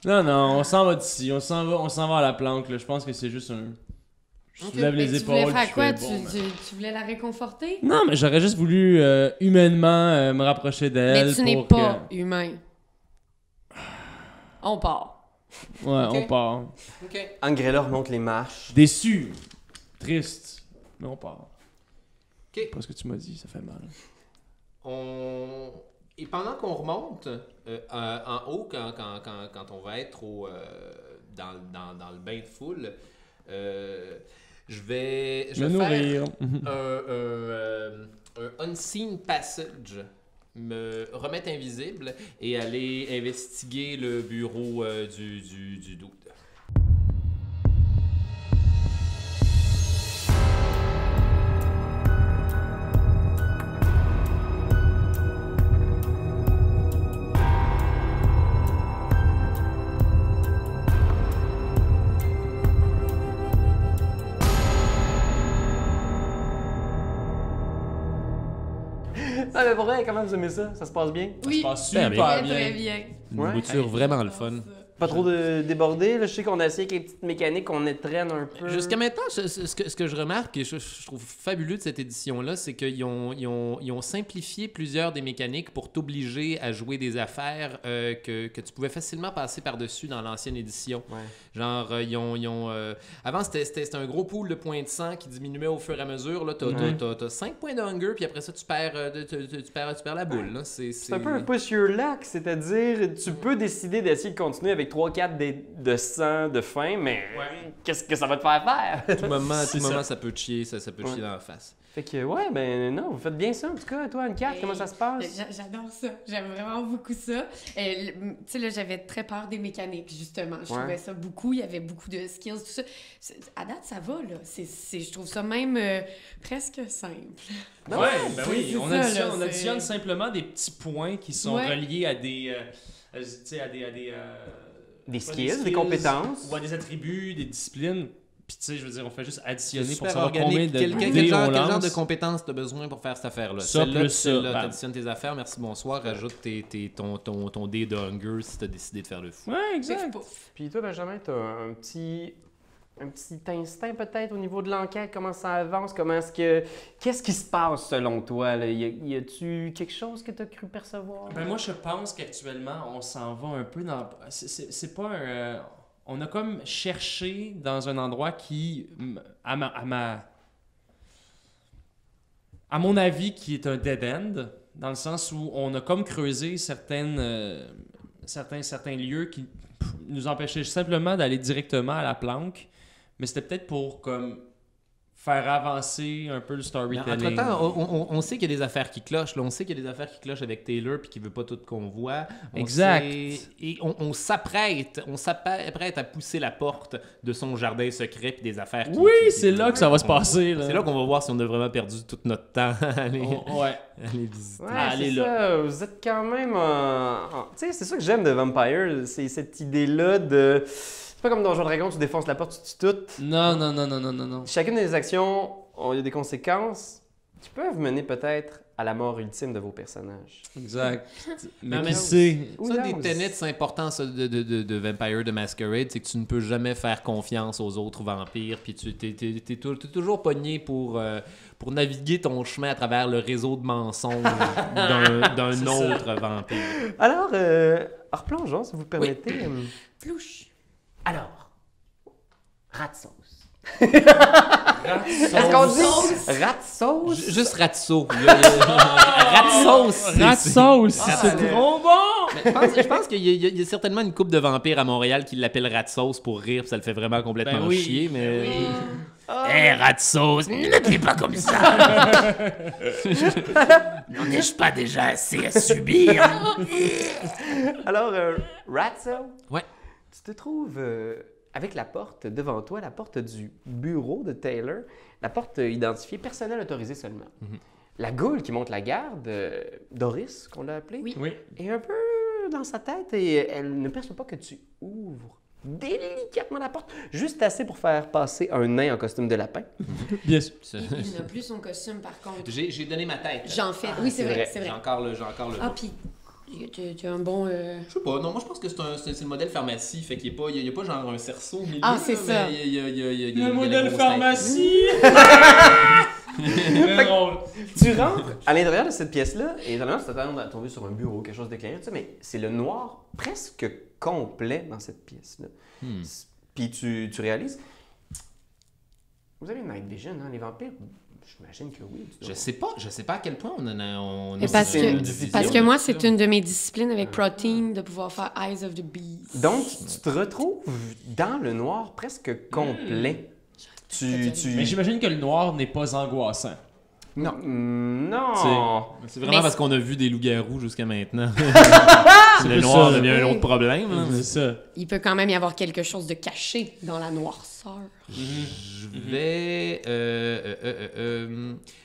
Non, non, on s'en va d'ici. On s'en va à la planque. Là. Je pense que c'est juste un... Je soulève les épaules. Tu voulais faire quoi? Bon, Tu voulais la réconforter? Non, mais j'aurais juste voulu humainement me rapprocher d'elle. Mais tu n'es pas humain. On part. Ouais, Ok. on part. OK. Angrella remonte les marches. Déçu. Triste. Mais on part. OK. Pas ce que tu m'as dit, ça fait mal. Et pendant qu'on remonte en haut, quand on va être dans le bain de foule, je vais Me nourrir. un unseen passage, me remettre invisible et aller investiguer le bureau du dude. Ah, mais pour vrai, comment vous aimez ça? Ça se passe bien? Oui, se passe très, super très bien. bien. Ouais. Une mouture vraiment le fun. Pas trop débordé, là. Je sais qu'on a essayé avec les petites mécaniques, qu'on étraîne un peu. Jusqu'à maintenant, ce que je remarque et je trouve fabuleux de cette édition-là, c'est qu'ils ont simplifié plusieurs des mécaniques pour t'obliger à jouer des affaires que tu pouvais facilement passer par-dessus dans l'ancienne édition. Ouais. Genre, avant, c'était un gros pool de points de sang qui diminuait au fur et à mesure. Là, t'as 5 points de hunger, puis après ça, tu perds la boule. Là. C'est un peu un push your luck, c'est-à-dire tu peux décider d'essayer de continuer avec 3-4 de sang de faim, mais qu'est-ce que ça va te faire faire? Tout moment, ça peut te chier, ça peut te chier dans la face. Fait que, ouais, ben non, vous faites bien ça. En tout cas, toi, Anne-Cat, comment ça se passe? J'adore ça. J'aime vraiment beaucoup ça. Tu sais, là, j'avais très peur des mécaniques, justement. Je trouvais ça beaucoup. Il y avait beaucoup de skills, tout ça. À date, ça va, là. Je trouve ça même presque simple. Ouais, ben oui. c'est On ça, additionne, là, on c'est- additionne simplement des petits points qui sont Ouais. reliés à des... tu sais, à des Des pas skills, des compétences. Ou à des attributs, des disciplines. Puis tu sais, je veux dire, on fait juste additionner C'est pour super savoir combien organique. de Quel dés on genre lance. de compétences tu as besoin pour faire cette affaire-là? Ça, Celle-là, plus ça. celle-là, Bam. t'additionnes tes affaires, merci, bonsoir, rajoute ton dé de hunger si tu as décidé de faire le fou. Ouais, Pif, exact. pouf. Puis toi, Benjamin, t'as un petit instinct peut-être au niveau de l'enquête, comment ça avance, qu'est-ce qui se passe selon toi? Là? Y a-tu quelque chose que t'as cru percevoir? Ben moi, je pense qu'actuellement, on s'en va un peu dans... C'est pas un... On a comme cherché dans un endroit qui, à mon avis, qui est un dead-end, dans le sens où on a comme creusé certains lieux qui nous empêchaient simplement d'aller directement à la planque, mais c'était peut-être pour comme faire avancer un peu le storytelling. Entre-temps, on sait qu'il y a des affaires qui clochent. Là. On sait qu'il y a des affaires qui clochent avec Taylor puis qu'il veut pas tout qu'on voit. Exact. Et on s'apprête à pousser la porte de son jardin secret puis des affaires qui... Oui, c'est là que ça va se passer. Là. C'est là qu'on va voir si on a vraiment perdu tout notre temps à aller, Ouais. à aller visiter. Ouais, Allez, c'est ça. Vous êtes quand même Tu sais, c'est ça que j'aime de Vampire, c'est cette idée-là de... C'est pas comme dans Donjons Dragon, tu défonces la porte, tu tues tout. Non. Chacune des actions, il y a des conséquences qui peuvent mener peut-être à la mort ultime de vos personnages. Exact. Mais Mais qui sait? Who Ça, des knows? tenets importants ça, de Vampire de Masquerade, c'est que tu ne peux jamais faire confiance aux autres vampires, puis tu t'es toujours pogné pour naviguer ton chemin à travers le réseau de mensonges d'un autre vampire. Alors, replongeons, si vous permettez. Plouche. Alors, rat sauce. Est-ce Est-ce qu'on dit rat sauce? Juste Ratso. Ratsos. Rat sauce, c'est allez. trop bon! Mais je pense qu'il y a certainement une couple de vampires à Montréal qui l'appellent Ratsos pour rire, puis ça le fait vraiment complètement Ben oui. chier, mais... Hé, Ratsos, ne fais pas comme ça. N'en ai-je pas déjà assez à subir? Alors, Ratso, Ouais. tu te trouves avec la porte devant toi, la porte du bureau de Taylor, la porte identifiée personnel autorisé seulement. La goule qui monte la garde, Doris, qu'on l'a appelée, Oui. Oui. est un peu dans sa tête et elle ne perçoit pas que tu ouvres délicatement la porte, juste assez pour faire passer un nain en costume de lapin. Bien sûr. Il n'a plus son costume, par contre. J'ai donné ma tête. J'en fais. Oui, c'est vrai, c'est J'ai vrai. encore le Ah, puis Tu as un bon... Je sais pas, non, moi je pense que c'est le modèle pharmacie, fait qu'il n'y a pas genre un cerceau au milieu. Ah, c'est ça. Il y a Le la modèle grosse pharmacie! Très drôle. Tu rentres à l'intérieur de cette pièce-là et étonnamment, tu t'attends à tomber sur un bureau, quelque chose d'éclairé, tu sais, mais c'est le noir presque complet dans cette pièce-là. Puis tu réalises... Vous avez une night vision, hein, les vampires? J'imagine que oui. Je sais pas à quel point on en a... Mais parce que moi, c'est une de mes disciplines avec Protein de pouvoir faire Eyes of the Beast. Donc, tu te retrouves dans le noir presque complet. Mais j'imagine que le noir n'est pas angoissant. Non. Non. C'est vraiment Mais parce qu'on a vu des loups-garous jusqu'à maintenant. C'est Le noir devient un autre problème. Là, mais... C'est ça. Il peut quand même y avoir quelque chose de caché dans la noirceur. Je vais...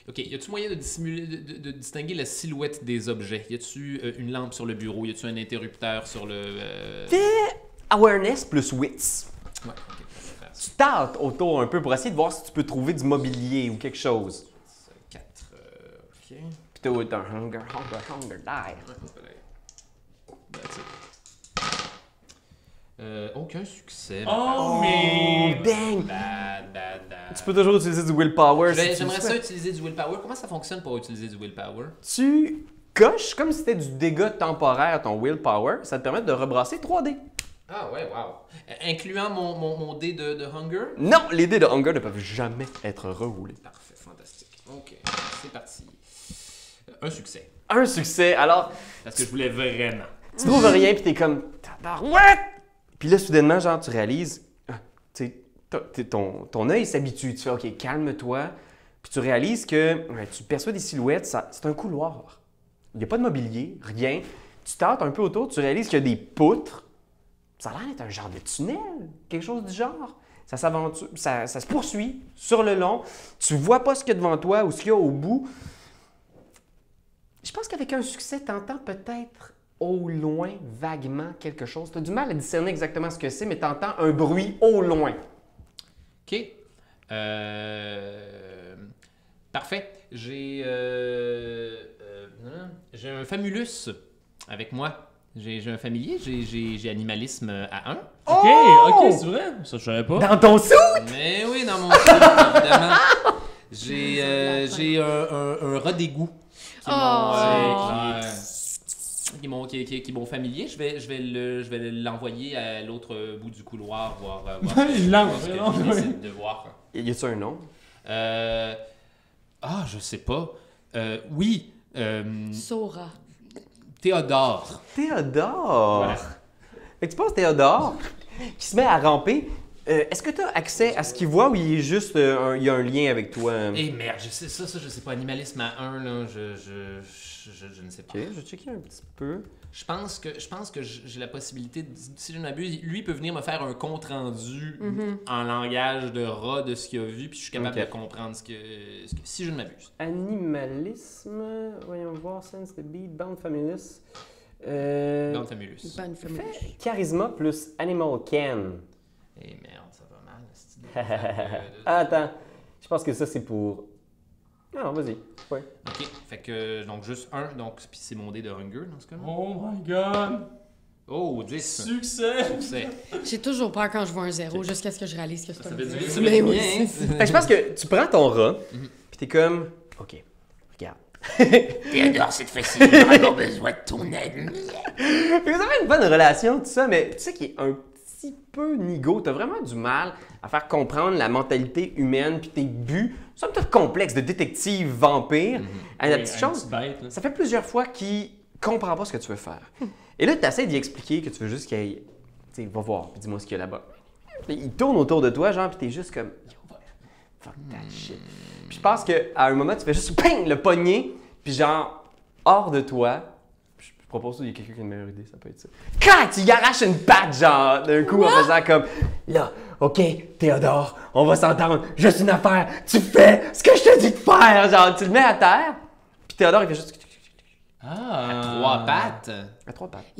Ok, y a-tu moyen de distinguer la silhouette des objets? Y a-tu une lampe sur le bureau? Y a-tu un interrupteur sur le... Awareness plus wits. Ouais, ok. Tu tâtes autour un peu pour essayer de voir si tu peux trouver du mobilier ou quelque chose. 4, ok. Puis t'as un hunger, die. That's it. Aucun succès. Oh, mais... Dang! Bad. Tu peux toujours utiliser du willpower. si tu J'aimerais le ça souhaites. utiliser du willpower. Comment ça fonctionne pour utiliser du willpower? Tu coches comme si c'était du dégât temporaire à ton willpower. Ça te permet de rebrasser 3 dés. Ah ouais, wow. Incluant mon dé de hunger? Non, les dés de hunger ne peuvent jamais être reroulés. Parfait, fantastique. Ok, c'est parti. Un succès. Un succès, alors Parce que je voulais vraiment. tu trouves rien puis t'es comme tabarouette! Puis là, soudainement, genre, tu réalises, tu sais, ton œil s'habitue. Tu fais, OK, calme-toi. Puis tu réalises que tu perçois des silhouettes, c'est un couloir. Il n'y a pas de mobilier, rien. Tu tâtes un peu autour, tu réalises qu'il y a des poutres. Ça a l'air d'être un genre de tunnel, quelque chose du genre. Ça s'aventure, ça se poursuit sur le long. Tu vois pas ce qu'il y a devant toi ou ce qu'il y a au bout. Je pense qu'avec un succès, tu entends peut-être au loin, vaguement, quelque chose. Tu as du mal à discerner exactement ce que c'est, mais tu entends un bruit au loin. Ok. Parfait. J'ai un famulus avec moi. J'ai un familier, j'ai animalisme à 1. Ok, c'est vrai. Ça, je savais pas. Dans ton sou! Mais oui, dans mon sud, évidemment. J'ai un rat d'égout. Qui est mon familier. Je vais l'envoyer à l'autre bout du couloir, voir Il lance, ce que non, je oui. essaie de voir. Y a-tu un nom? Je sais pas. Oui. Sora. Théodore. Théodore! Voilà. Fait que tu penses Théodore qui se met à ramper. Est-ce que tu as accès à ce qu'il voit ou il est juste il y a un lien avec toi? Eh merde, je sais ça, je sais pas. Animalisme à 1, là, je ne sais pas. Ok, je vais checker un petit peu. Je pense que j'ai la possibilité, si je ne m'abuse, lui peut venir me faire un compte rendu en langage de rat de ce qu'il a vu, puis je suis capable Ok. de comprendre ce que si je ne m'abuse. Animalisme, voyons voir, Sense the Beat, Bound Famulus. Dans Famulus. Bonne famille. Charisma plus Animal Can. Eh merde, ça va mal. cette idée Attends, je pense que ça c'est pour... Non, vas-y. Ouais. Ok, fait que donc juste 1, donc puis c'est mon dé de hunger dans ce cas-là. Oh my god. Oh, 10. Succès. Succès. J'ai toujours peur quand je vois un 0 jusqu'à ce que je réalise que c'est Ça un fait du 0. bien, ça Mais fait du oui, bien. c'est ça. Fait que je pense que tu prends ton rat, puis t'es comme... OK, regarde. Théodore, cette fois-ci, j'ai vraiment besoin de ton aide. Fait que vous avez une bonne relation, tout ça, mais tu sais qu'il est un petit peu nigo. T'as vraiment du mal à faire comprendre la mentalité humaine puis tes buts. C'est un peu complexe de détective vampire. La petite chose, Bête, là. ça fait plusieurs fois qu'il comprend pas ce que tu veux faire. Et là, tu essaies d'y expliquer que tu veux juste qu'il aille... Tu sais, va voir, puis dis-moi ce qu'il y a là-bas. Puis il tourne autour de toi, genre, puis t'es juste comme... Yo, fuck that shit. Puis je pense qu'à un moment, tu fais juste ping, le poignet, puis genre, hors de toi... Je propose qu'il y ait quelqu'un qui a une meilleure idée, ça peut être ça. Quand tu y arraches une patte, genre, d'un coup, en faisant comme... Là, OK, Théodore, on va s'entendre, juste une affaire, tu fais ce que je te dis de faire, genre, tu le mets à terre, puis Théodore, il fait juste... Ah. À 3 pattes. À 3 pattes.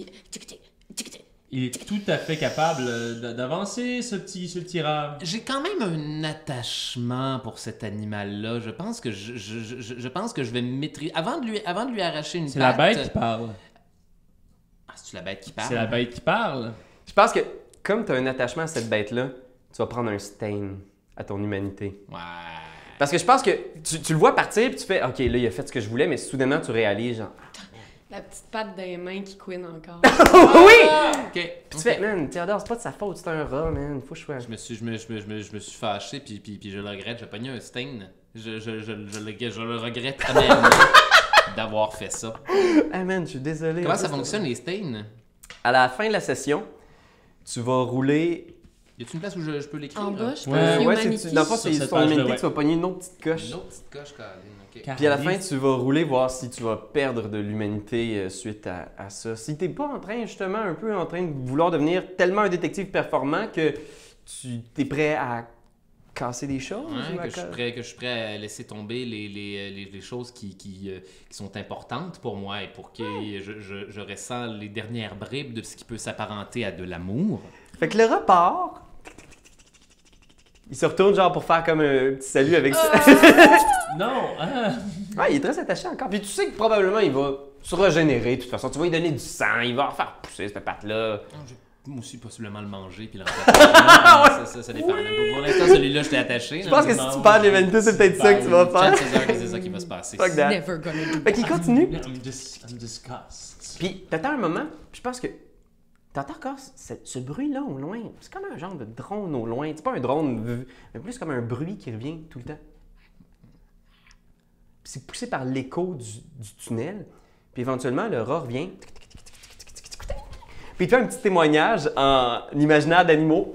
Il est tout à fait capable d'avancer, ce petit rat. J'ai quand même un attachement pour cet animal-là. Je pense que je pense que je vais me maîtriser. Avant de lui arracher une patte. C'est la bête qui parle. C'est la bête qui parle. C'est la bête qui parle. Je pense que, comme tu as un attachement à cette bête-là, tu vas prendre un stain à ton humanité. Ouais. Parce que je pense que tu le vois partir, puis tu fais, OK, là, il a fait ce que je voulais, mais soudainement, tu réalises, genre, La petite patte dans les mains qui couine encore. oui! OK. Puis tu fais, man, Théodore, c'est pas de sa faute, c'est un rat, man. Faut que je sois. Je me suis fâché, puis je le regrette. J'ai pogné un stain. Je le regrette amèrement d'avoir fait ça. Ah, man, je suis désolé. Comment ça fonctionne, les stains? À la fin de la session, tu vas rouler. Y a-t-il une place où je peux l'écrire? En bas, je pense. Ouais, Ouais, Humanity. c'est dans le fond, c'est Sur cette ton page-là, humanité, ouais. tu vas pogner une autre petite coche. Une autre petite coche, Caroline. OK. Puis à la fin, tu vas rouler, voir si tu vas perdre de l'humanité suite à ça. Si t'es pas en train, justement, un peu en train de vouloir devenir tellement un détective performant que tu t'es prêt à casser des choses. Ouais, ou à que je suis prêt à laisser tomber les choses qui sont importantes pour moi et pour que je ressens les dernières bribes de ce qui peut s'apparenter à de l'amour. Fait que le repart. Il se retourne genre pour faire comme un petit salut avec ça. Non, hein? Ouais, il est très attaché encore. Puis tu sais que probablement il va se régénérer de toute façon. Tu vas lui donner du sang, il va en faire pousser cette patte-là. Moi aussi, possiblement le manger puis le remplacer. Ça dépend. Pour l'instant, celui-là, je t'ai attaché. Je pense que si tu perds l'humanité, c'est peut-être ça que tu vas faire. C'est ça qui va se passer. Fuck that. Never gonna do Fait qu'il continue. I'm disgusted. Puis t'attends un moment, puis je pense que t'entends encore ce bruit-là au loin. C'est comme un genre de drone au loin. C'est pas un drone, mais plus comme un bruit qui revient tout le temps. Puis c'est poussé par l'écho du tunnel. Puis éventuellement, le rat revient. Puis il te fait un petit témoignage en imaginaire d'animaux.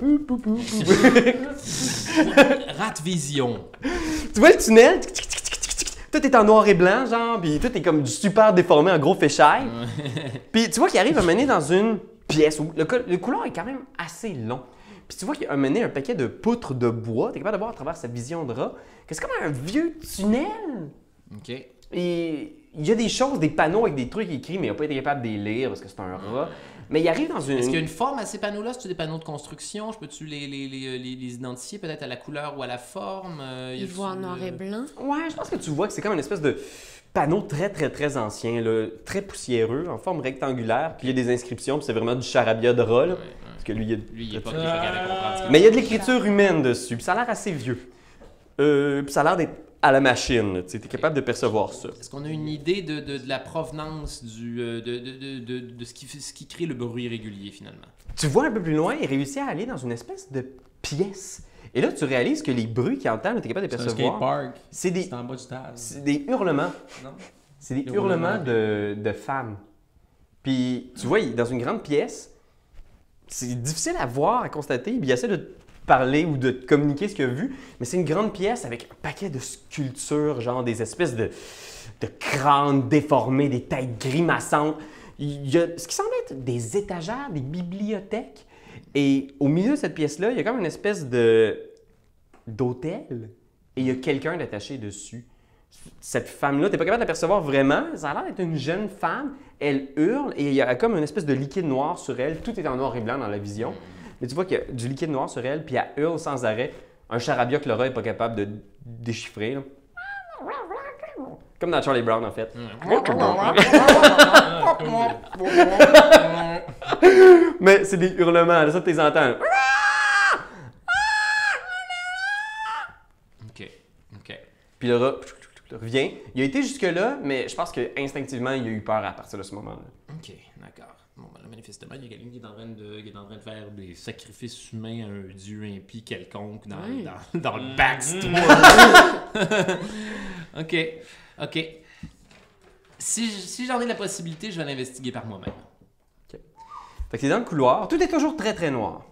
Rat Vision. Tu vois le tunnel? Tout est en noir et blanc, genre, puis tout est comme super déformé en gros féchaille. Puis tu vois qu'il arrive à mener dans une pièce où le couloir est quand même assez long. Puis tu vois qu'il a mené un paquet de poutres de bois. T'es capable de voir à travers sa vision de rat que c'est comme un vieux tunnel. OK. Et il y a des choses, des panneaux avec des trucs écrits, mais il n'a pas été capable de les lire parce que c'est un rat. Mais il arrive dans une... Est-ce qu'il y a une forme à ces panneaux-là? C'est-tu des panneaux de construction? Je peux-tu les identifier peut-être à la couleur ou à la forme? Il voit en noir et blanc. Ouais, je pense que tu vois que c'est comme une espèce de panneau très, très, très ancien, là, très poussiéreux, en forme rectangulaire. Puis il y a des inscriptions, puis c'est vraiment du charabia de rat, là. Ouais, ouais. Parce que lui, Lui, il est pas capable de comprendre ce qu'il Mais il y a de l'écriture humaine dessus, puis ça a l'air assez vieux. Puis ça a l'air d'être à la machine, tu es capable de percevoir ça. Est-ce qu'on a une idée de la provenance de ce qui crée le bruit régulier, finalement? Tu vois un peu plus loin, il réussit à aller dans une espèce de pièce. Et là, tu réalises que les bruits qu'il entend, tu es capable de C'est un percevoir. skatepark. C'est des, C'est en bas du stade. c'est des hurlements. Non? C'est des Des hurlements hurlements. de femmes. Puis, tu vois, il est dans une grande pièce. C'est difficile à voir, à constater. Il essaie de te parler ou de te communiquer ce qu'il a vu. Mais c'est une grande pièce avec un paquet de sculptures, genre des espèces de crânes déformés, des têtes grimaçantes. Il y a ce qui semble être des étagères, des bibliothèques. Et au milieu de cette pièce-là, il y a comme une espèce d'hôtel. Et il y a quelqu'un d'attaché dessus. Cette femme-là, t'es pas capable de l'apercevoir vraiment. Ça a l'air d'être une jeune femme. Elle hurle et il y a comme une espèce de liquide noir sur elle. Tout est en noir et blanc dans la vision. Mais tu vois qu'il y a du liquide noir sur elle, puis elle hurle sans arrêt. Un charabia que Laura n'est pas capable de déchiffrer. Là. Comme dans Charlie Brown, en fait. Mais c'est des hurlements, là, ça, tu les entends. OK. Puis le rat revient. Il a été jusque-là, mais je pense qu'instinctivement, il a eu peur à partir de ce moment-là. OK, d'accord. Bon, ben là, manifestement, il y a quelqu'un qui est en train de faire des sacrifices humains à un dieu impie quelconque dans le backstory. OK. Si j'en ai la possibilité, je vais l'investiguer par moi-même. Fait que c'est dans le couloir. Tout est toujours très, très noir.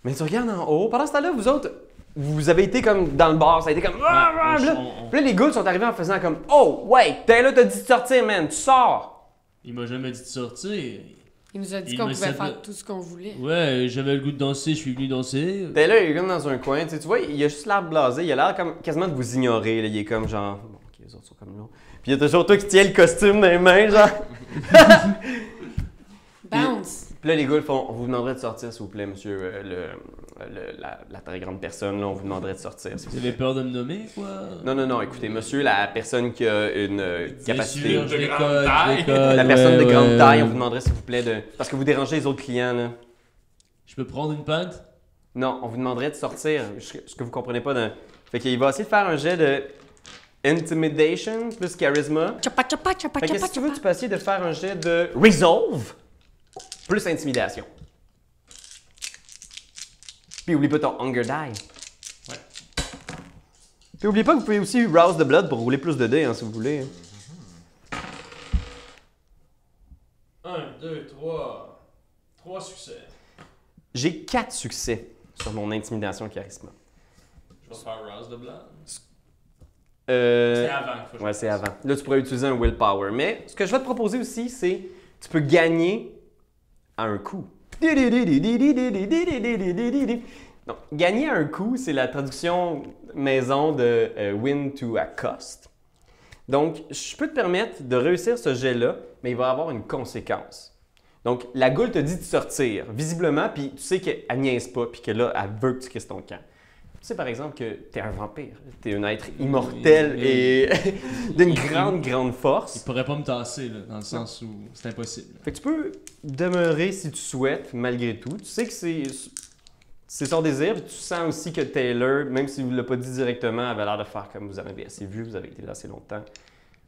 Mais tu regardes en haut. Pendant ce temps-là, vous autres, vous avez été comme dans le bar. Ça a été comme... Puis là, les ghouls sont arrivés en faisant comme... Oh, wait, Taylor t'a dit de sortir, man. Tu sors. Il m'a jamais dit de sortir. Il nous a dit Il qu'on me pouvait sait faire pas. tout ce qu'on voulait. Ouais, j'avais le goût de danser, je suis venu danser. Taylor, il est comme dans un coin. Tu vois, il a juste l'air blasé. Il a l'air comme quasiment de vous ignorer. Là. Il est comme genre... Bon, OK, les autres sont comme là. Puis il y a toujours toi qui tiens le costume dans les mains, genre... Bounce! Puis là, les ghouls font, on vous demanderait de sortir, s'il vous plaît, monsieur la très grande personne, là, on vous demanderait de sortir. Si Vous avez peur de me nommer, quoi? Non, écoutez, monsieur, la personne qui a une capacité... Bien sûr, je grande taille. déconne, La personne de ouais, grande ouais, taille, ouais. on vous demanderait s'il vous plaît de... Parce que vous dérangez les autres clients, là. Je peux prendre une pinte? Non, on vous demanderait de sortir. Ce que vous comprenez pas dans... Fait qu'il va essayer de faire un jet de Intimidation plus Charisma. Chapa, chapa, chapa, Fait que chapa, si tu veux, chapa. tu peux essayer de faire un jet de Resolve plus Intimidation. Puis oublie pas ton Hunger Die. Ouais. Puis oublie pas que vous pouvez aussi Rouse the Blood pour rouler plus de dés, hein, si vous voulez. 1, 2, 3. 3 succès. J'ai 4 succès sur mon Intimidation Charisma. Je vais faire Rouse the Blood. C'est Euh... avant qu'il faut que je Ouais, c'est fasse. avant. Là, tu pourrais utiliser un Willpower. Mais ce que je vais te proposer aussi, c'est tu peux gagner à un coup. Donc, gagner à un coup, c'est la traduction maison de win to a cost. Donc, je peux te permettre de réussir ce jet-là, mais il va avoir une conséquence. Donc, la goule te dit de sortir, visiblement, puis tu sais qu'elle niaise pas, puis que là, elle veut que tu quittes ton camp. Tu sais, par exemple, que tu es un vampire, tu es un être immortel Oui. et d'une Il- grande Il force. pourrait pas me tasser, là, dans le sens où c'est impossible. Fait que tu peux demeurer si tu souhaites, malgré tout. Tu sais que c'est son désir, puis tu sens aussi que Taylor, même s'il ne l'a pas dit directement, avait l'air de faire comme vous en avez assez vu, vous avez été là assez longtemps.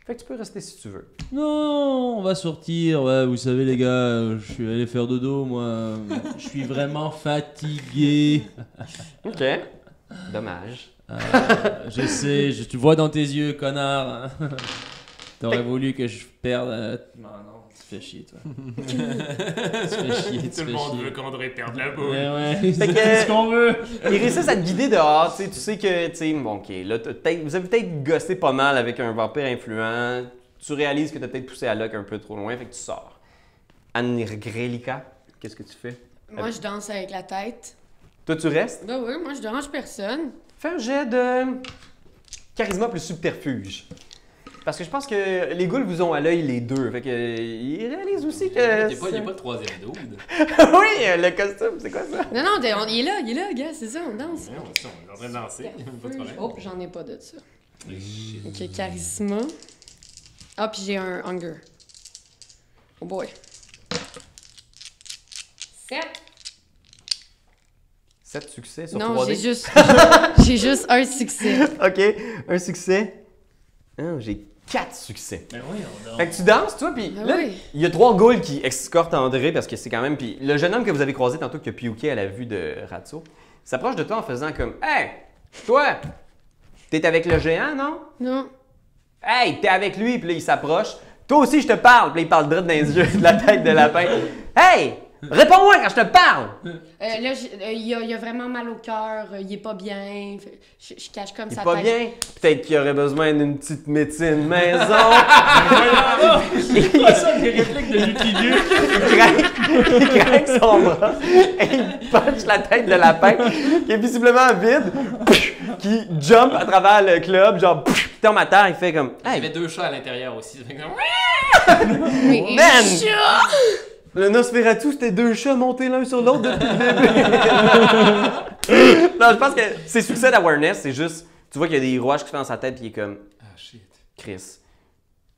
Fait que tu peux rester si tu veux. Non, on va sortir. Ouais, vous savez, les gars, je suis allé faire dodo, moi. Je suis vraiment fatigué. OK. Dommage. Je sais, tu vois dans tes yeux, connard. T'aurais voulu que je perde. Non, non, tu fais chier, toi. tu fais chier, tu Tout le fais monde chier. veut qu'André perde la boule. Ouais, Fait que- c'est ce qu'on veut. Ils réussissent à te guider dehors, tu sais que, tu sais, bon, OK, là, vous avez peut-être gossé pas mal avec un vampire influent. Tu réalises que t'as peut-être poussé à Locke un peu trop loin, fait que tu sors. Angrelica, qu'est-ce que tu fais? Moi, je danse avec la tête. Toi, tu restes? Ben oui, moi, je dérange personne. Fais un jet de charisme plus subterfuge. Parce que je pense que les ghouls vous ont à l'œil les deux. Fait que ils réalisent aussi que. Il n'y a pas le troisième dude. Oui, le costume, c'est quoi ça? Non, non, il est là, gars, c'est ça, on danse. On est en train de danser. Pas de problème. Oh, j'en ai pas de ça. Ok, charisme. Ah, puis j'ai un hunger. Oh boy. 7. 7 succès sur Non, 3D. j'ai juste un succès. OK, un succès. Ah, j'ai 4 succès. Ben oui, on Fait que tu danses, toi, puis Ben là, oui. il y a 3 ghouls qui escortent André parce que c'est quand même. Puis le jeune homme que vous avez croisé tantôt qui a piouqué à la vue de Ratso s'approche de toi en faisant comme Hey, toi, t'es avec le géant, non? Non. Hey, t'es avec lui, puis là, il s'approche. Toi aussi, je te parle, puis là, il parle droit dans les yeux de la tête de lapin. Hey, réponds-moi quand je te parle! Là, il a vraiment mal au cœur, il est pas bien. Je cache comme Il est sa pas tête. bien. Peut-être qu'il aurait besoin d'une petite médecine maison. pas ça, des répliques de Lucky Luke. Il craque son bras et il punch la tête de lapin qui est visiblement vide, qui jump à travers le club, genre, il tombe à terre, il fait comme Il y Hey, avait 2 chats à l'intérieur aussi. Ça fait comme- Mais- Man! le Nosferatu, c'était 2 chats montés l'un sur l'autre depuis le début. Non, je pense que c'est succès d'awareness, c'est juste, tu vois qu'il y a des rouages qui se font dans sa tête, puis il est comme Ah, shit. Chris.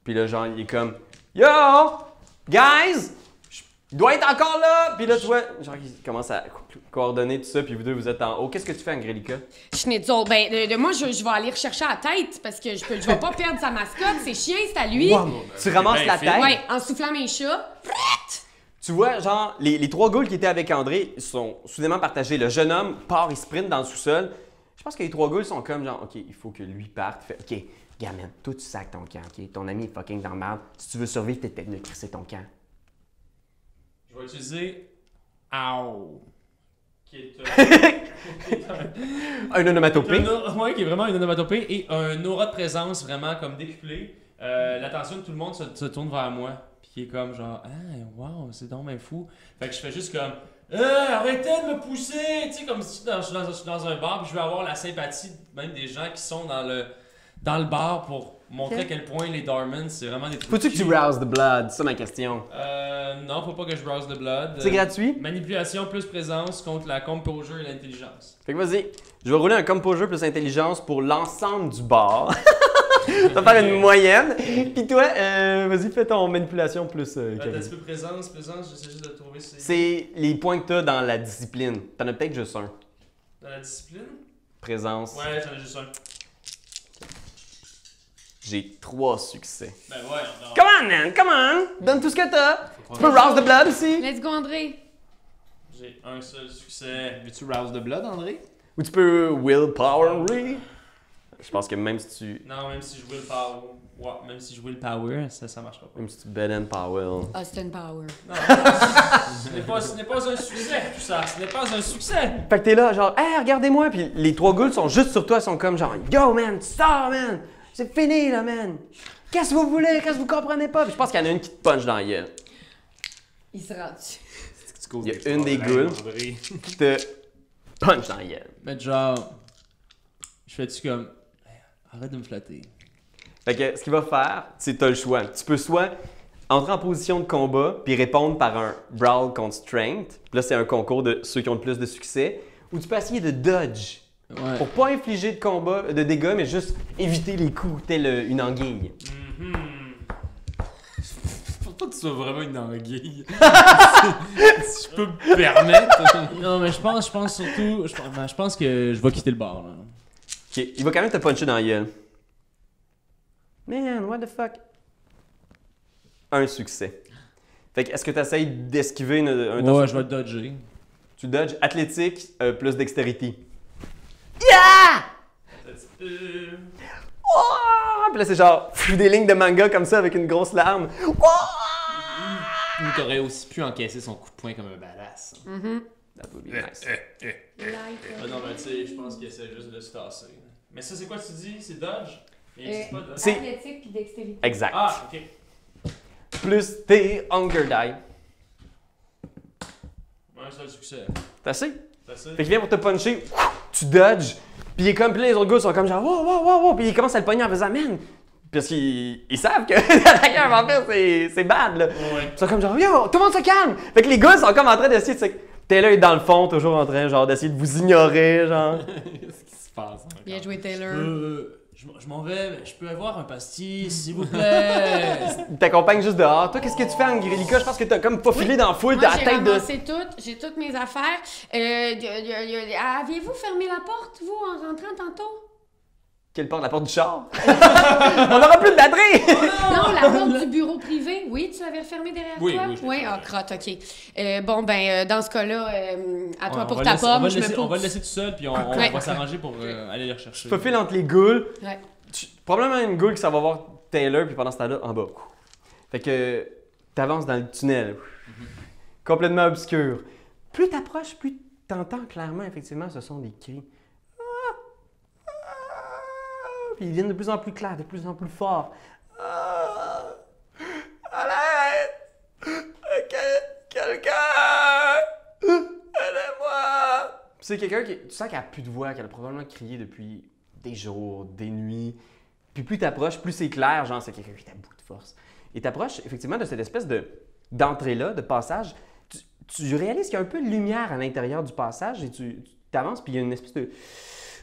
Puis là, genre, il est comme Yo! Guys! Il doit être encore là! Puis là, tu vois, genre, il commence à coordonner tout ça, puis vous deux, vous êtes en haut. Qu'est-ce que tu fais, Angelica? Schnitzel, ben, moi, je vais aller rechercher la tête parce que je vais pas perdre sa mascotte. C'est chien, c'est à lui. Wow! Tu ramasses bien la fait. tête. Ouais, en soufflant mes chats. Tu vois, genre, les 3 ghouls qui étaient avec André ils sont soudainement partagés. Le jeune homme part, il sprint dans le sous-sol. Je pense que les 3 ghouls sont comme genre, OK, il faut que lui parte. Fait, OK, gamin, toi, tu sacs ton camp, OK? Ton ami est fucking dans le merde. Si tu veux survivre, t'es peut-être de crisser ton camp. Je vais utiliser Ow. Qui est Un onomatopée. ouais, qui est vraiment une onomatopée et un aura de présence vraiment comme décuplé. L'attention de tout le monde se tourne vers moi. Puis qui est comme genre, ah, wow, c'est donc bien fou. Fait que je fais juste comme, arrêtez de me pousser! Tu sais, comme si je suis dans un bar puis je veux avoir la sympathie même des gens qui sont dans dans le bar pour montrer à quel point les Dormans, c'est vraiment des trucs. Faut-tu que tu browses the blood? C'est ça ma question. Non, faut pas que je browse the blood. C'est gratuit? Manipulation plus présence contre la composure et l'intelligence. Fait que vas-y, je vais rouler un composure plus intelligence pour l'ensemble du bar. Ça va faire une moyenne. Puis toi, vas-y, fais ton manipulation plus. T'as un petit peu présence, j'essaie juste de trouver. C'est les points que t'as dans la discipline. T'en as peut-être juste un. Dans la discipline? Présence. Ouais, j'en ai juste un. J'ai 3 succès. Ben ouais, on Come on, man, come on! Donne tout ce que t'as! Tu peux rouse the blood aussi! Let's go, André! J'ai un seul succès. Veux-tu rouse the blood, André? Ou tu peux willpower, really? Je pense que même si tu. Non, même si je willpower. Ouais, même si je willpower, ça marchera pas. Même si tu bed and power. Austin Power. Non, ce n'est pas un succès, tout ça. Ce n'est pas un succès. Fait que t'es là, genre, hey, regardez-moi! Puis les 3 ghouls sont juste sur toi, ils sont comme genre, yo, man, stop, man! C'est fini, là, man! Qu'est-ce que vous voulez? Qu'est-ce que vous comprenez pas? Puis je pense qu'il y en a une qui te punch dans la gueule. Il se rend dessus. Il y a une des ghouls qui te punch dans la gueule. Mais genre, je fais-tu comme, arrête de me flatter. Fait que ce qu'il va faire, c'est que t'as le choix. Tu peux soit entrer en position de combat puis répondre par un Brawl contre Strength. Puis là, c'est un concours de ceux qui ont le plus de succès. Ou tu peux essayer de dodge. Ouais. Pour pas infliger de dégâts, mais juste éviter les coups, telle une anguille. Faut pas que tu sois vraiment une anguille. Si je peux me permettre. Non, mais je pense surtout, je pense que je vais quitter le bar, là. Ok, il va quand même te puncher dans la gueule. Man, what the fuck? Un succès. Fait que, est-ce que tu essayes d'esquiver un Ouais, je vais le dodger. Tu dodges athlétique plus dextérité. Oh! Puis là, c'est genre des lignes de manga comme ça avec une grosse larme. Oh! Ou t'aurais aussi pu encaisser son coup de poing comme un badass. That would be nice. Ah non, mais tu sais, je pense qu'il essaie juste de se tasser. Mais ça, c'est quoi tu dis? C'est dodge? Il existe pas dodge. C'est- Athlétique puis dextérité. Exact. Ah, ok. Plus tes hunger die. Un seul succès. T'as assez? C'est assez? Fait qu'il vient pour te puncher, tu dodges, puis il est comme, puis là, les autres gars sont comme genre, wow, wow, wow, wow, puis ils commencent à le pogner en faisant, man, parce qu'ils savent que attaquer un vampire, c'est bad, là. Ouais. Ils sont comme genre, yo, tout le monde se calme! Fait que les gars sont comme en train d'essayer de se. Taylor est dans le fond, toujours en train, genre, d'essayer de vous ignorer, genre. Qu'est-ce qui se passe? encore? Bien joué, Taylor. Je m'en vais, mais je peux avoir un pastis, s'il vous plaît. Il t'accompagne juste dehors. Toi, qu'est-ce que tu fais, Angelica? Je pense que t'as comme pas filé dans la foule, Moi, t'as la j'ai tête de. ramassé j'ai toutes mes affaires. Aviez-vous fermé la porte, vous, en rentrant tantôt? Quelle porte? La porte du char? On aura plus de batterie! Non, la porte du bureau privé. Oui, tu l'avais refermée derrière Oui, toi? oui, je l'ai Oui, fermée. ah, crotte, OK. Bon, ben, dans ce cas-là, à toi Ouais, pour on va ta le laisser- pomme, on je me on va pousse. le laisser tout seul, puis on Ouais. va s'arranger pour aller les rechercher. Tu faufiles entre les ghouls. Ouais. Probablement une goule qui s'en va voir Taylor, puis pendant ce temps-là, en bas. Fait que t'avances dans le tunnel. Complètement obscur. Plus t'approches, plus t'entends clairement, effectivement, ce sont des cris. Puis ils viennent de plus en plus clairs, de plus en plus forts. À l'aide! Quelqu'un! Aidez-moi! C'est quelqu'un qui. Tu sens qu'elle a plus de voix, qu'elle a probablement crié depuis des jours, des nuits. Puis plus t'approches, plus c'est clair, genre c'est quelqu'un qui est à bout de force. Et t'approches effectivement de cette espèce d'entrée-là, de passage. Tu réalises qu'il y a un peu de lumière à l'intérieur du passage et tu t'avances, puis il y a une espèce de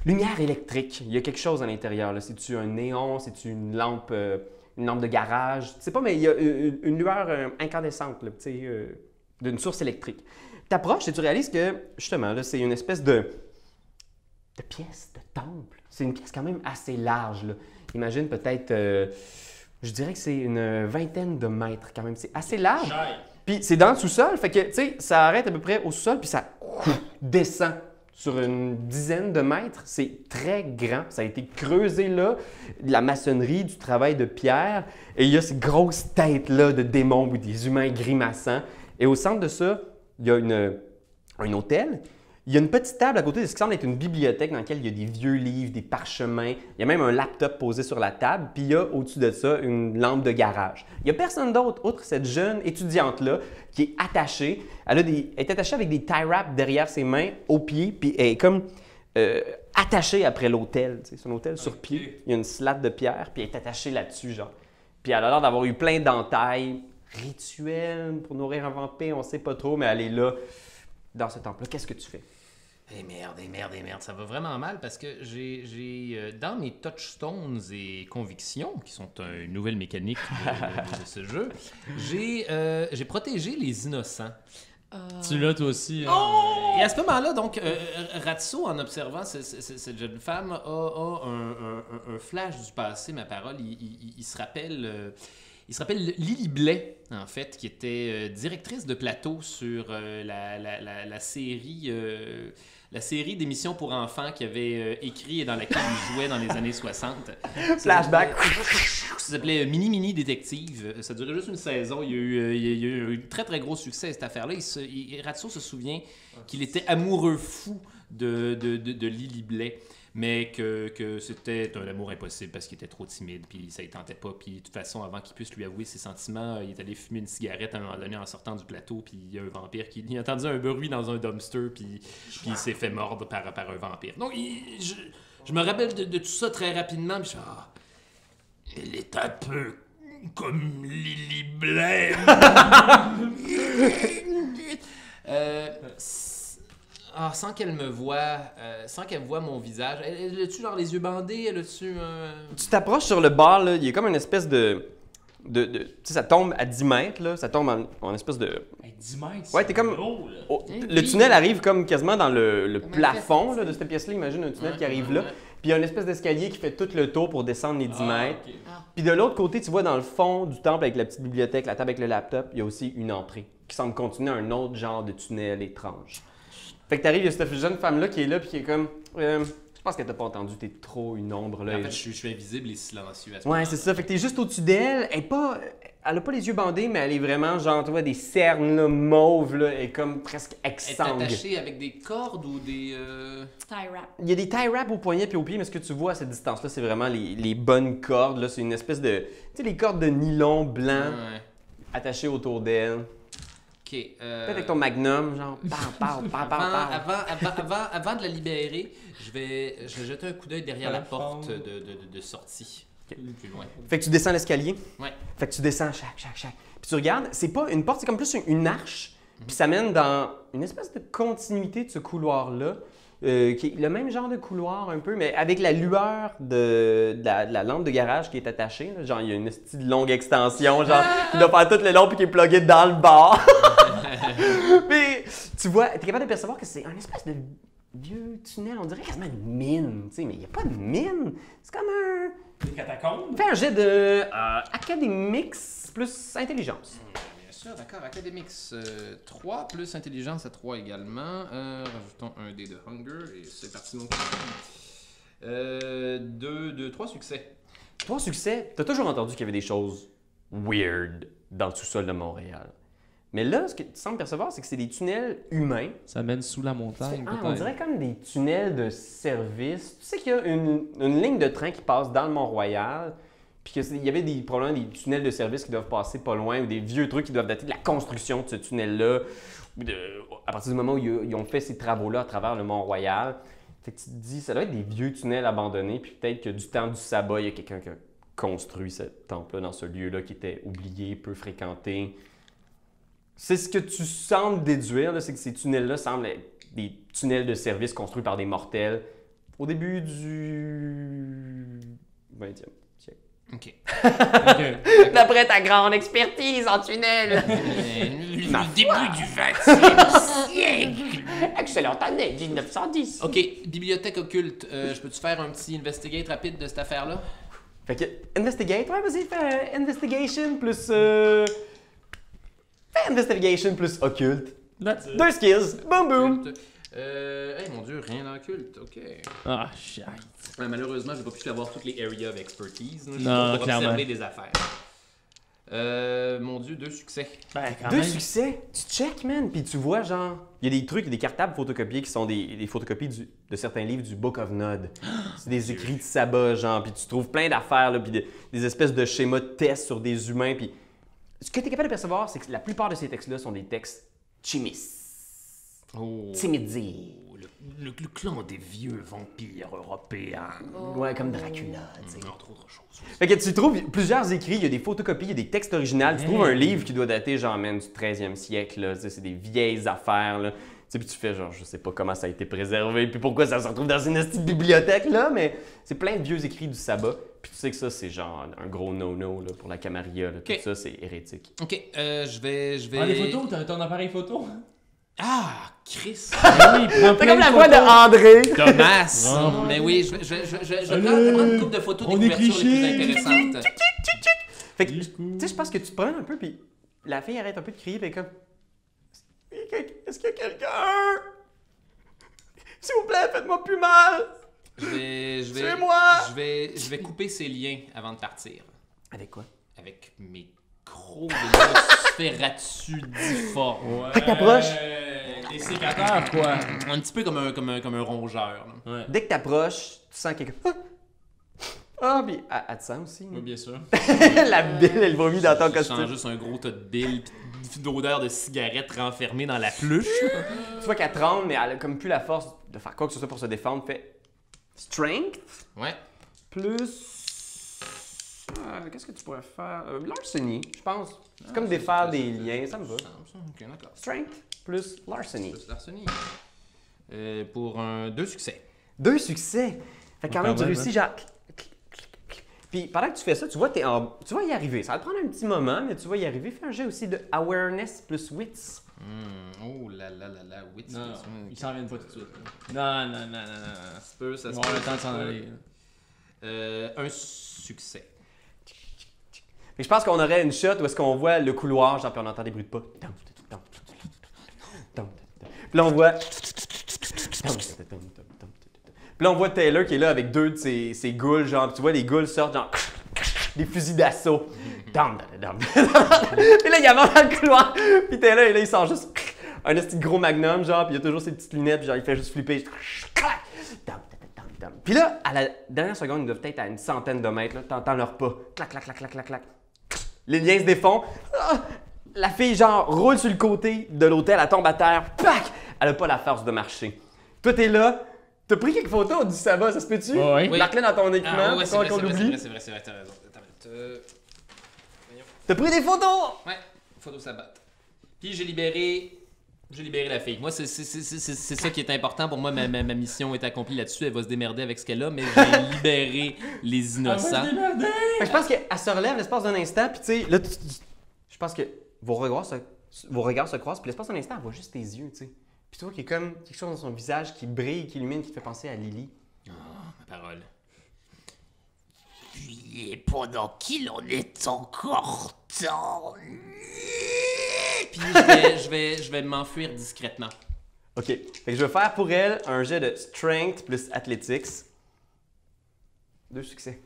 lumière électrique. Il y a quelque chose à l'intérieur. C'est-tu un néon? C'est-tu une lampe de garage? Tu sais pas, mais il y a une lueur incandescente, là, tu sais, d'une source électrique. T'approches et tu réalises que, justement, là, c'est une espèce de pièce, de temple. C'est une pièce quand même assez large, là. Imagine peut-être, je dirais que c'est une vingtaine de mètres quand même. C'est assez large. Chai. Puis c'est dans le sous-sol, fait que, tu sais, ça arrête à peu près au sous-sol, puis ça descend sur une dizaine de mètres. C'est très grand. Ça a été creusé là, de la maçonnerie, du travail de pierre. Et il y a ces grosses têtes-là de démons ou des humains grimaçants. Et au centre de ça, il y a un hôtel. Il y a une petite table à côté de ce qui semble être une bibliothèque dans laquelle il y a des vieux livres, des parchemins. Il y a même un laptop posé sur la table. Puis il y a au-dessus de ça une lampe de garage. Il n'y a personne d'autre, outre cette jeune étudiante-là, qui est attachée. Elle est attachée avec des tie wraps derrière ses mains, aux pieds. Puis elle est comme attachée après l'autel. C'est un hôtel sur pied. Il y a une slate de pierre, puis elle est attachée là-dessus, genre. Puis elle a l'air d'avoir eu plein d'entailles rituelles pour nourrir un vampire, on sait pas trop, mais elle est là, dans ce temple-là. Qu'est-ce que tu fais? Merde, ça va vraiment mal parce que j'ai dans mes touchstones et convictions, qui sont une nouvelle mécanique de ce jeu, j'ai protégé les innocents. Tu l'as toi aussi. Et à ce moment-là, donc, Ratso, en observant cette jeune femme, a un flash du passé, ma parole. Il se rappelle... Il se rappelle Lily Blais, en fait, qui était directrice de plateau sur la série d'émissions pour enfants qu'il avait écrit et dans laquelle il jouait dans les années 60. Flashback. Ça s'appelait Mini Détective. Ça durait juste une saison. Il y a eu un très, très gros succès, cette affaire-là. Ratso se souvient qu'il était amoureux fou de Lily Blais. Mais que c'était un amour impossible parce qu'il était trop timide, puis ça ne tentait pas. Puis de toute façon, avant qu'il puisse lui avouer ses sentiments, il est allé fumer une cigarette à un moment donné en sortant du plateau, puis il y a un vampire il a entendu un bruit dans un dumpster, puis il s'est fait mordre par un vampire. Donc, je me rappelle de tout ça très rapidement, puis Elle est un peu comme Lily Blais. sans qu'elle me voie, sans qu'elle voie mon visage. Elle a-tu genre les yeux bandés? Elle a-tu... Tu t'approches sur le bord, là, il y a comme une espèce de tu sais, ça tombe à 10 mètres, là, ça tombe en espèce de... 10 mètres, Ouais, t'es comme... gros, là. Le tunnel arrive comme quasiment dans le plafond là, de cette pièce-là. Imagine un tunnel qui arrive là. Puis il y a une espèce d'escalier qui fait tout le tour pour descendre les 10 mètres. Okay. Puis de l'autre côté, tu vois dans le fond du temple avec la petite bibliothèque, la table avec le laptop, il y a aussi une entrée qui semble continuer un autre genre de tunnel étrange. Fait que t'arrives, il y a cette jeune femme-là qui est là, puis qui est comme... je pense qu'elle t'a pas entendu, t'es trop une ombre, là. En fait, je suis invisible et silencieux à ce Ouais, moment-là. c'est ça. Fait que t'es juste au-dessus d'elle. Elle a pas les yeux bandés, mais elle est vraiment, genre, tu vois, des cernes, là, mauves, là, et comme presque Elle est exsangue. attachée avec des cordes ou des... Tie wrap. Il y a des tie wraps au poignet puis au pied, mais ce que tu vois à cette distance-là, c'est vraiment les bonnes cordes, là. C'est une espèce de... Tu sais, les cordes de nylon blanc Ouais. attachées autour d'elle. OK. Peut-être avec ton magnum, genre, Avant de la libérer, je vais jeter un coup d'œil derrière la porte de sortie. Plus loin. Fait que tu descends l'escalier. Ouais. Fait que tu descends chaque. Puis tu regardes, c'est pas une porte, c'est comme plus une arche. Puis ça mène dans une espèce de continuité de ce couloir-là, qui est le même genre de couloir un peu, mais avec la lueur de la lampe de garage qui est attachée. Là. Genre, il y a une petite longue extension, genre, qui doit faire tout le long puis qui est pluguée dans le bar. Mais tu vois, t'es capable de percevoir que c'est un espèce de vieux tunnel, on dirait quasiment une mine, tu sais, mais il n'y a pas de mine. C'est comme un... Des catacombes? Fais un jet de académics plus intelligence. Bien sûr, d'accord. Academics 3 plus intelligence à 3 également. Rajoutons un dé de hunger et c'est parti mon coup. 3 succès. 3 succès, t'as toujours entendu qu'il y avait des choses weird dans le sous-sol de Montréal. Mais là, ce que tu sembles percevoir, c'est que c'est des tunnels humains. Ça mène sous la montagne, peut-être. On dirait comme des tunnels de service. Tu sais qu'il y a une ligne de train qui passe dans le Mont-Royal, puis qu'il y avait probablement des tunnels de service qui doivent passer pas loin, ou des vieux trucs qui doivent dater de la construction de ce tunnel-là, à partir du moment où ils ont fait ces travaux-là à travers le Mont-Royal. Fait que tu te dis, ça doit être des vieux tunnels abandonnés, puis peut-être que du temps du sabbat, il y a quelqu'un qui a construit ce temple-là dans ce lieu-là qui était oublié, peu fréquenté. C'est ce que tu sembles déduire, là, c'est que ces tunnels-là semblent être des tunnels de service construits par des mortels au début du 20e siècle. OK. D'après ta grande expertise en tunnel. Le début du 20e siècle. Excellente année, 1910. OK, bibliothèque occulte. Je peux-tu faire un petit investigate rapide de cette affaire-là? Fait que, investigate, ouais, vas-y, fais investigation plus... Fais investigation plus occulte. 2 skills, boum boum. Hey, mon Dieu, rien dans occulte, OK. Ah, shit. Malheureusement, j'ai pas pu avoir toutes les areas of expertise. Là. Non, pour clairement. observer des affaires. Mon Dieu, 2 succès. Ben, quand 2 même. succès, tu check, man, puis tu vois, genre, il y a des trucs, des cartables photocopiés qui sont des photocopies de certains livres du Book of Nod. C'est des écrits de sabbat, genre, puis tu trouves plein d'affaires, là, puis des espèces de schémas de tests sur des humains, puis ce que tu es capable de percevoir, c'est que la plupart de ces textes-là sont des textes chimis. Oh. Timidzi. Le clan des vieux vampires européens. Ouais, comme Dracula, tu sais. Entre autres choses. Fait que tu trouves plusieurs écrits, il y a des photocopies, il y a des textes originaux. Tu trouves un livre qui doit dater, genre, man, du 13e siècle, là. Tu sais, c'est des vieilles affaires, là. Tu sais, puis tu fais, genre, je sais pas comment ça a été préservé, puis pourquoi ça se retrouve dans une petite bibliothèque, là, mais c'est plein de vieux écrits du sabbat. Puis tu sais que ça, c'est genre un gros no-no, là, pour la Camarilla, là. Tout ça, c'est hérétique. Ok, je vais. Ah, les photos, t'as ton appareil photo? Ah, Chris! Oui, prends C'est comme la voix de André! Thomas! Oh. Mais oui, je vais prendre une couple de photos des on est couvertures les plus cliché. intéressantes. Fait que, tu sais, je pense que tu te prends un peu, puis la fille arrête un peu de crier, fait comme... Est-ce qu'il y a quelqu'un? S'il vous plaît, faites-moi plus mal! Tuez-moi! Je vais couper ces liens avant de partir. Avec quoi? Avec mes gros Nosferatu difformes. Fait que t'approches. Des sécateurs, quoi. Un petit peu comme un rongeur. Là. Ouais. Dès que t'approches, tu sens quelqu'un... Ah, puis elle te sent aussi. Oui, bien sûr. La bille, elle vomit dans ton Je sens costume. juste un gros tas de billes pis d'odeur de cigarette renfermée dans la pluche. Tu vois qu'elle tremble, mais elle a comme plus la force de faire quoi que ce soit pour se défendre. Fait strength Ouais. plus... qu'est-ce que tu pourrais faire? Larceny, je pense. C'est comme défaire des liens, ça me va. Ok, d'accord. Strength plus larceny. Plus Larceny. Pour 2 succès. 2 succès. Fait que quand même, tu réussis, genre... Puis pendant que tu fais ça, tu vois, tu vas y arriver. Ça va te prendre un petit moment, mais tu vas y arriver. Fais un jet aussi de awareness plus wits. Oh là là là là, oui. Non, ils s'en viennent pas tout de suite. Non. Ça se peut, ça Ils se vont peut. avoir le temps de s'en aller. Un succès. Fait que je pense qu'on aurait une shot où est-ce qu'on voit le couloir, genre, puis on entend des bruits de pas. Puis là, on voit... Puis là, on voit Taylor qui est là avec 2 de ses ghouls, genre, puis tu vois les ghouls sortent, genre, des fusils d'assaut. Puis là, il avance dans le couloir, puis Taylor, et là, il sort juste un petit gros magnum, genre, puis il a toujours ses petites lunettes, puis genre, il fait juste flipper. Puis là, à la dernière seconde, ils doivent être à une centaine de mètres, là, t'entends leur pas. Clac, clac, clac, clac, clac, clac. Les liens se défont. Ah! La fille, genre, roule sur le côté de l'hôtel, elle tombe à terre. Pac! Elle a pas la force de marcher. Toi, t'es là. T'as pris quelques photos, on dit ça va, ça se peut-tu? Oui. Marque-les dans ton équipement, ouais, pour qu'on l'oublie. c'est vrai, t'as raison. Attends une minute. T'as pris des photos! Ouais, photo sabbat. Puis j'ai libéré la fille. Moi, c'est ça qui est important pour moi. Ma mission est accomplie là-dessus. Elle va se démerder avec ce qu'elle a, mais j'ai libéré les innocents. Fait que je pense qu'elle se relève l'espace d'un instant, puis tu sais, là, je pense que vos regards se croisent, puis l'espace d'un instant, elle voit juste tes yeux, tu sais. Puis tu vois qu'il y a comme quelque chose dans son visage qui brille, qui illumine, qui te fait penser à Lily. Ma parole. Et pendant qu'il en est encore temps. Puis je vais m'enfuir discrètement. OK. Fait que je vais faire pour elle un jet de strength plus athletics. 2 succès.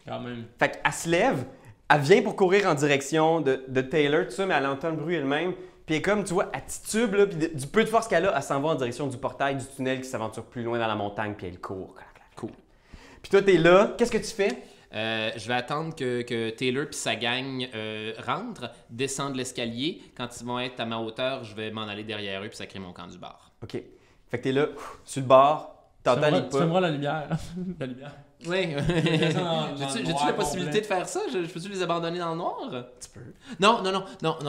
Quand même. Fait qu'elle se lève, elle vient pour courir en direction de Taylor, tout ça, mais elle entend le bruit elle-même. Puis elle est comme, tu vois, elle titube, là, puis du peu de force qu'elle a, elle s'en va en direction du portail du tunnel qui s'aventure plus loin dans la montagne, puis elle court. Cool. Puis toi, t'es là, qu'est-ce que tu fais? Je vais attendre que Taylor puis sa gang rentrent, descendent l'escalier. Quand ils vont être à ma hauteur, je vais m'en aller derrière eux puis sacrer mon camp du bar. OK. Fait que t'es là, sur le bord, t'entends les Tu pas. fermeras la lumière. La lumière. Oui. J'ai-tu la possibilité de faire ça? Je peux-tu les abandonner dans le noir? Tu peux. Non,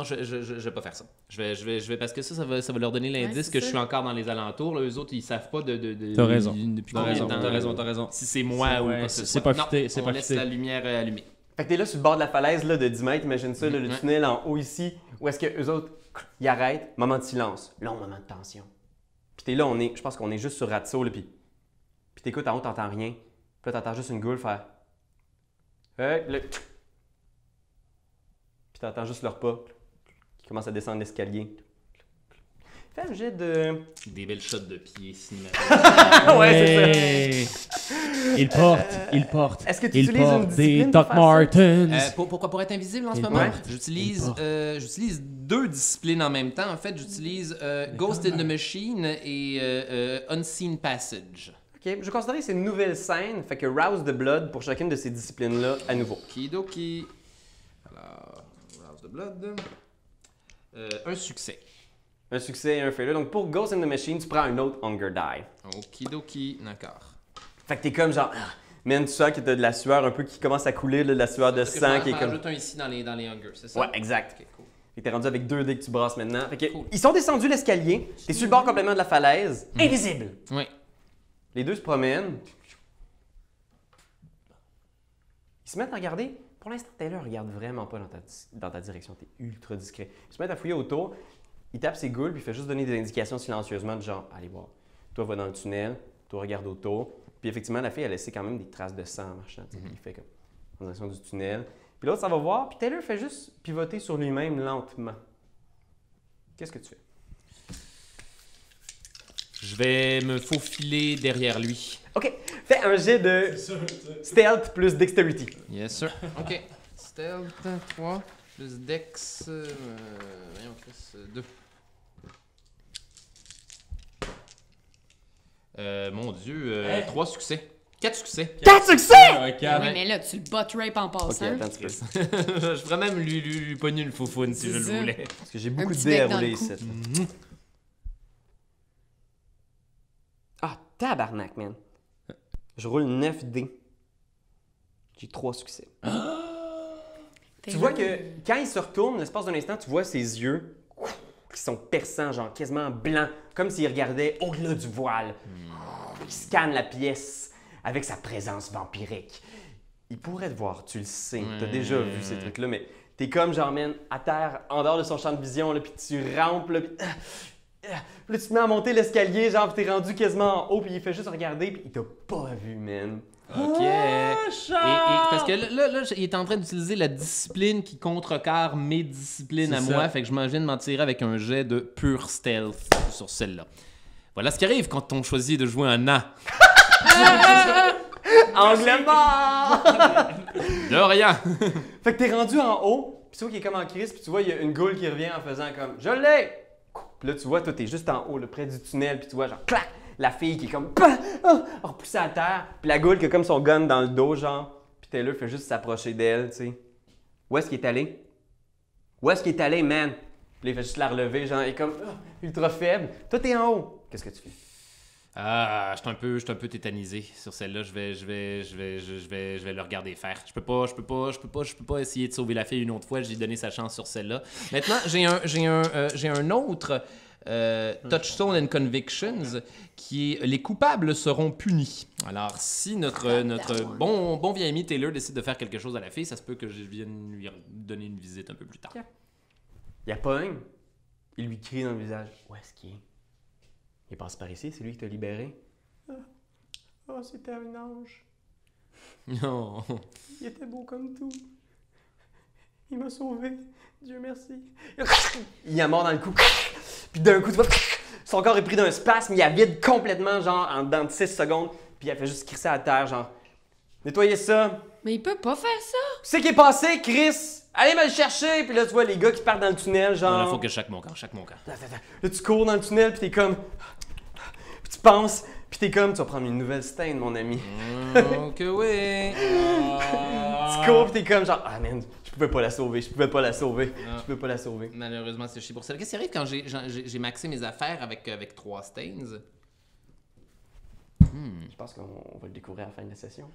je vais pas faire ça. Je vais parce que ça va leur donner l'indice c'est que je ça. suis encore dans les alentours. Là, eux autres, ils savent pas de T'as raison. depuis T'as combien de raison, temps. t'as raison. Si c'est moi ou ouais, quoi que ce c'est soit. pas Non, futé, c'est on pas laisse futé. la lumière allumée. Fait que t'es là sur le bord de la falaise là, de 10 mètres, imagine ça, là, le Ouais. tunnel en haut ici, où est-ce que eux autres, ils arrêtent, moment de silence, long moment de tension. Puis t'es là, je pense qu'on est juste sur Ratso, là, puis t'écoutes en haut, t'entends rien. Puis là, t'entends juste une goule faire... Hey, là... Puis t'entends juste leur pas qui commence à descendre l'escalier. Fais un jet de... Des belles shots de pied cinématiques. Ouais, c'est ça. Il porte. Est-ce que tu Il utilises une porte des discipline Doc pour faire ça? Martens. Pourquoi pour être invisible en ce Il moment? porte. J'utilise 2 disciplines en même temps. En fait, j'utilise Ghost in the Machine et Unseen Passage. OK, je considère que c'est une nouvelle scène, fait que Rouse the Blood pour chacune de ces disciplines-là à nouveau. Kidoki. Alors, Rouse the Blood. Un succès. un succès et un failure. Donc pour Ghost in the Machine, tu prends un autre Hunger Die. Okidoki, d'accord. Fait que t'es comme genre, man, tu sens que t'as de la sueur un peu qui commence à couler, là, de la sueur de sang qui est comme. Rajoute un ici dans les Hunger, c'est ça? Ouais, exact. Ok, cool. Fait que t'es rendu avec 2 dés que tu brasses maintenant. Fait que Cool. ils sont descendus l'escalier, t'es sur le bord complètement de la falaise, invisible. Oui. Les deux se promènent. Ils se mettent à regarder. Pour l'instant, Taylor regarde vraiment pas dans ta direction. T'es ultra discret. Ils se mettent à fouiller autour. Il tape ses goules puis il fait juste donner des indications silencieusement de genre, allez voir. Toi, va dans le tunnel. Toi, regarde autour. Puis effectivement, la fille a laissé quand même des traces de sang en marchant. Il fait comme en direction du tunnel. Puis l'autre, ça va voir. Puis Taylor fait juste pivoter sur lui-même lentement. Qu'est-ce que tu fais? Je vais me faufiler derrière lui. OK. Fais un jet de stealth plus dexterity. Yes, sir. OK. Stealth, 3, plus Dex, voyons, Chris, 2. Mon Dieu, 3 succès. 4 succès. 4 succès! Ouais, Oui, mais là, tu le bot rape en OK, passant. attends un petit peu. Je ferais même lui pogner une foufoune si je C'est le ça. voulais. Parce que j'ai beaucoup de petit dés à bec dans rouler le cou. ici. Ah, tabarnak, man. Je roule 9 dés. J'ai 3 succès. Tu vois que quand il se retourne, l'espace d'un instant, tu vois ses yeux qui sont perçants, genre quasiment blancs, comme s'il regardait au-delà du voile. Il scanne la pièce avec sa présence vampirique. Il pourrait te voir, tu le sais. T'as déjà vu ces trucs-là, mais t'es comme genre, man, à terre, en dehors de son champ de vision, là, puis tu rampes, là, puis là, tu te mets à monter l'escalier, genre, puis t'es rendu quasiment en haut, puis il fait juste regarder, puis il t'a pas vu, man. OK. Et parce que là, il est en train d'utiliser la discipline qui contrecarre mes disciplines à C'est moi. ça. Fait que je m'en viens de m'en tirer avec un jet de pure stealth sur celle-là. Voilà ce qui arrive quand on choisit de jouer un nain. Anglais mort! De rien. Fait que t'es rendu en haut, puis tu vois qu'il est comme en crise, puis tu vois, il y a une goule qui revient en faisant comme « Je l'ai! » Puis là, tu vois, toi, t'es juste en haut, là, près du tunnel, puis tu vois, genre, clac! La fille qui est comme repoussée à terre, puis la goule qui a comme son gun dans le dos, genre, puis Taylor fait juste s'approcher d'elle, tu sais. Où est-ce qu'il est allé? Où est-ce qu'il est allé, man? Puis là, il fait juste la relever, genre, il est comme ultra faible. Toi, t'es en haut. Qu'est-ce que tu fais? Ah, je suis un peu tétanisé sur celle-là. Je vais le regarder faire. Je peux pas essayer de sauver la fille une autre fois. J'ai donné sa chance sur celle-là. Maintenant, j'ai un autre Touchstone and Convictions qui est les coupables seront punis. Alors, si notre bon vieil ami Taylor décide de faire quelque chose à la fille, ça se peut que je vienne lui donner une visite un peu plus tard. Il y a pogne. Il lui crie dans le visage. Où est-ce qu'il est? Il passe par ici, c'est lui qui t'a libéré. Oh, c'était un ange. Non. Il était beau comme tout. Il m'a sauvé. Dieu merci. Il a mort dans le cou. Puis d'un coup, tu vois, son corps est pris d'un spasme. Il a vide complètement, genre, dans 6 secondes. Puis il a fait juste crisser à terre, genre. Nettoyez ça. Mais il peut pas faire ça. C'est qui est passé, Chris? Allez me le chercher! Puis là, tu vois les gars qui partent dans le tunnel, genre. Non, là, faut que je chaque mon camp. Là, tu cours dans le tunnel, puis t'es comme. Puis tu penses, puis t'es comme, tu vas prendre une nouvelle stain, mon ami. Ok, oui. Tu cours, puis t'es comme, genre, ah man, je pouvais pas la sauver. Malheureusement, c'est chier pour ça. Qu'est-ce qui arrive quand j'ai maxé mes affaires avec 3 stains? Je pense qu'on va le découvrir à la fin de la session.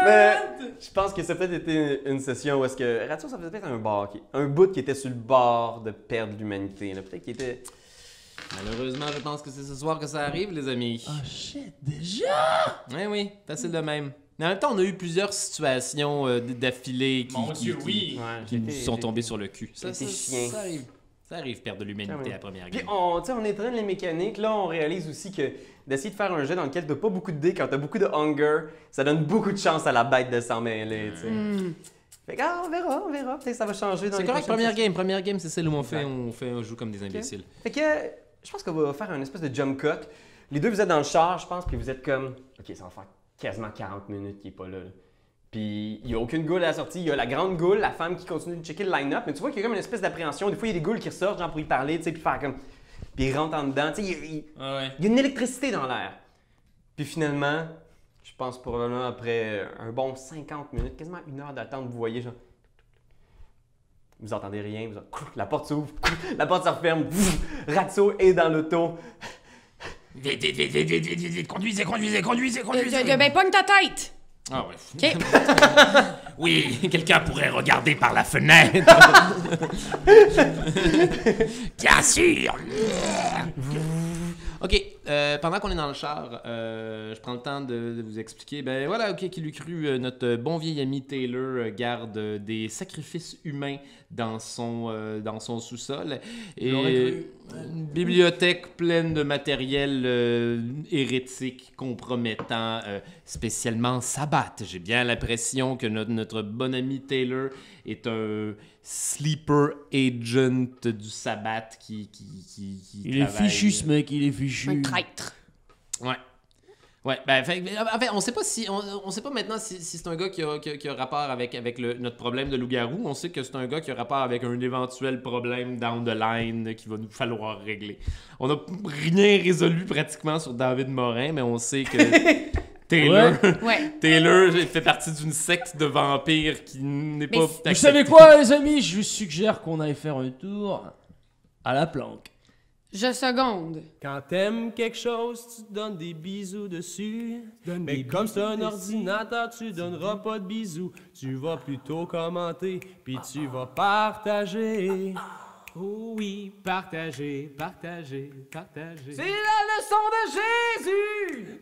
Mais je pense que ça a peut-être été une session où est-ce que Ratio, ça faisait peut-être un bout qui était sur le bord de perdre l'humanité. Peut-être qu'il était. Malheureusement, je pense que c'est ce soir que ça arrive, les amis. Oh shit, déjà? Oui, facile de même. Mais en même temps, on a eu plusieurs situations d'affilée Mon Dieu, oui. qui nous sont tombées sur le cul. J'ai été chien. Ça arrive. Ça arrive, perdre de l'humanité à la première Puis game. on étreint les mécaniques. Là, on réalise aussi que d'essayer de faire un jeu dans lequel t'as pas beaucoup de dés, quand t'as beaucoup de hunger, ça donne beaucoup de chance à la bête de s'en mêler. Tu sais. Fait que, on verra. Peut-être que ça va changer dans C'est les correct, prochaines sessions. première game, c'est celle où Exact. on joue comme des imbéciles. Fait que je pense qu'on va faire un espèce de jump cut. Les deux, vous êtes dans le char, je pense, puis vous êtes comme, OK, ça va faire quasiment 40 minutes qu'il est pas là. Puis il n'y a aucune goule à la sortie. Il y a la grande goule, la femme qui continue de checker le line-up. Mais tu vois qu'il y a comme une espèce d'appréhension. Des fois, il y a des goules qui ressortent, genre pour y parler, tu sais, puis faire comme. Puis il rentre en dedans. Tu sais, il y a une électricité dans l'air. Puis finalement, je pense probablement après un bon 50 minutes, quasiment 1 heure d'attente, vous voyez, genre. Vous entendez rien, la porte s'ouvre, la porte se referme, Ratso est dans l'auto. Vite, conduisez. Ben, pogne ta tête! Ah ouais. OK. Oui, quelqu'un pourrait regarder par la fenêtre. Bien sûr. OK, pendant qu'on est dans le char, je prends le temps de vous expliquer. Ben voilà, OK, qui l'eût cru, notre bon vieil ami Taylor garde des sacrifices humains dans son sous-sol. Et une bibliothèque pleine de matériel hérétique, compromettant, spécialement Sabbat. J'ai bien l'impression que notre bon ami Taylor est un sleeper agent du Sabbat qui Il est travaille. fichu, ce mec, il est fichu. Un traître. Ouais, ben, en fait, on sait pas maintenant si c'est un gars qui a rapport avec notre problème de loup-garou. On sait que c'est un gars qui a rapport avec un éventuel problème down the line qu'il va nous falloir régler. On n'a rien résolu pratiquement sur David Morin, mais on sait que Taylor, Ouais. Taylor fait partie d'une secte de vampires qui n'est Mais pas... c'est- Vous savez quoi, les amis? Je vous suggère qu'on aille faire un tour à la planque. Je seconde. Quand t'aimes quelque chose, tu te donnes des bisous dessus. Mais comme c'est un ordinateur, tu donneras pas de bisous. Tu vas plutôt commenter, puis tu vas partager. Oh oui, partager. C'est la leçon de Jésus!